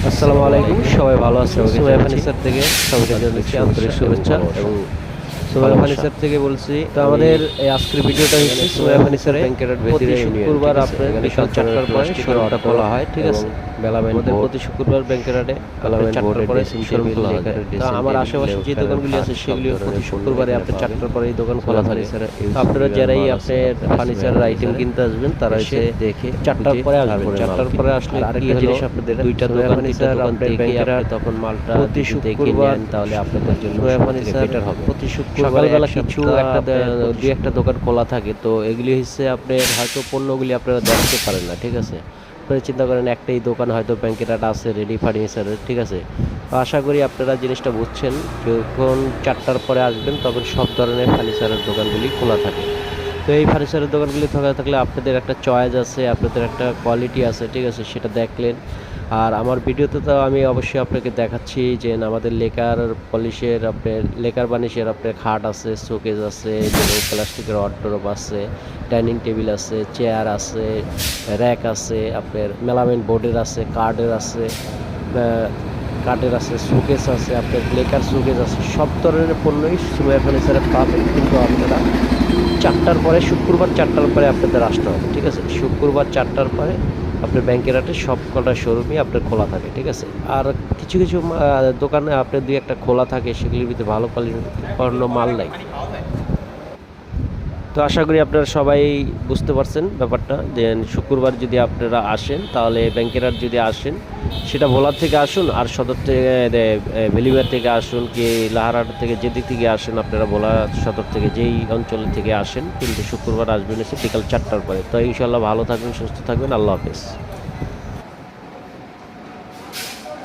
আসসালামু আলাইকুম, সবাই ভালো আছেন? সুমাইয়া ফার্নিচার থেকে সবাইকে জানাচ্ছি আন্তরিক শুভেচ্ছা এবং সুমাইয়া ফার্নিচার থেকে বলছি। তো আমাদের এই আজকের ভিডিওটা হচ্ছে সুমাইয়া ফার্নিচার ব্যাংকের প্রতি শুক্রবার আপনার বিকাল 4টার পরে শোরুমটা খোলা হয়, ঠিক আছে? আমাদের প্রতি শুক্রবার ব্যাংকের আডে 4টার পরে শোরুম খোলা হয়। তো আমার আশেপাশে যে দোকানগুলি আছে সেগুলি প্রতি শুক্রবারে আপনার 4টার পরে এই দোকান খোলা থাকে। তো আপনারা যারাই আপনার ফার্নিচারের আইটেম কিনতে আসবেন তারা এসে দেখে 4টার পরে আসবেন। 4টার পরে আসলে আরেকটা জিনিস আপনাদের দুইটা দোকান থেকে তখন মালটা প্রতি শুক্রবার তাহলে আপনাদের জন্য বেটার হবে। প্রতি সকালবেলা কিছু একটা দুই একটা দোকান খোলা থাকে, তো এগুলি হচ্ছে আপনার হয়তো পণ্যগুলি আপনারা দেখতে পারেন না, ঠিক আছে? আপনারা চিন্তা করেন একটাই দোকান হয়তো ব্যাংকের আছে রেডি ফার্নিচারের, ঠিক আছে? তো আশা করি আপনারা জিনিসটা বুঝছেন। যখন 4টার পরে আসবেন তখন সব ধরনের ফার্নিচারের দোকানগুলি খোলা থাকে। তো এই ফার্নিচারের দোকানগুলি থাকলে আপনাদের একটা চয়েস আছে, আপনাদের একটা কোয়ালিটি আছে, ঠিক আছে? সেটা দেখলেন। আর আমার ভিডিওতে তো আমি অবশ্যই আপনাকে দেখাচ্ছি যে আমাদের লেকার পলিশের আপনার লেকার বানিশের আপনার খাট আছে, শোকেস আছে, যেমন প্লাস্টিকের ওয়ার্ডরোব আছে, ডাইনিং টেবিল আছে, চেয়ার আছে, র্যাক আছে, আপনার মেলামাইন বোর্ডের আছে, কাঠের আছে, শোকেস আছে, আপনার লেকার শোকেস আছে, সব ধরনের পণ্যই সুমাইয়া ফার্নিচারে পাবেন। কিন্তু আপনারা 4টার পরে শুক্রবার 4টার পরে আপনাদের আসতে হবে, ঠিক আছে? শুক্রবার 4টার পরে আপনার ব্যাংকের হাটে সব কটা শোরুমই আপনার খোলা থাকে, ঠিক আছে? আর কিছু কিছু দোকানে আপনার দুই একটা খোলা থাকে, সেগুলির ভিতরে ভালো কোয়ালিটির মাল নাই। তো আশা করি আপনারা সবাই বুঝতে পারছেন ব্যাপারটা, যে শুক্রবার যদি আপনারা আসেন তাহলে ব্যাংকের হাট যদি আসেন সেটা ভোলার থেকে আসুন, আর সদর থেকে ভেলিবার থেকে আসুন, কি লাহারহাট থেকে যেদিক থেকে আসেন আপনারা, ভোলা সদর থেকে যেই অঞ্চল থেকে আসেন, কিন্তু শুক্রবার আসবেন এসে বিকাল 4টার পরে। তো ইনশাল্লাহ ভালো থাকবেন, সুস্থ থাকবেন, আল্লাহ হাফেজ।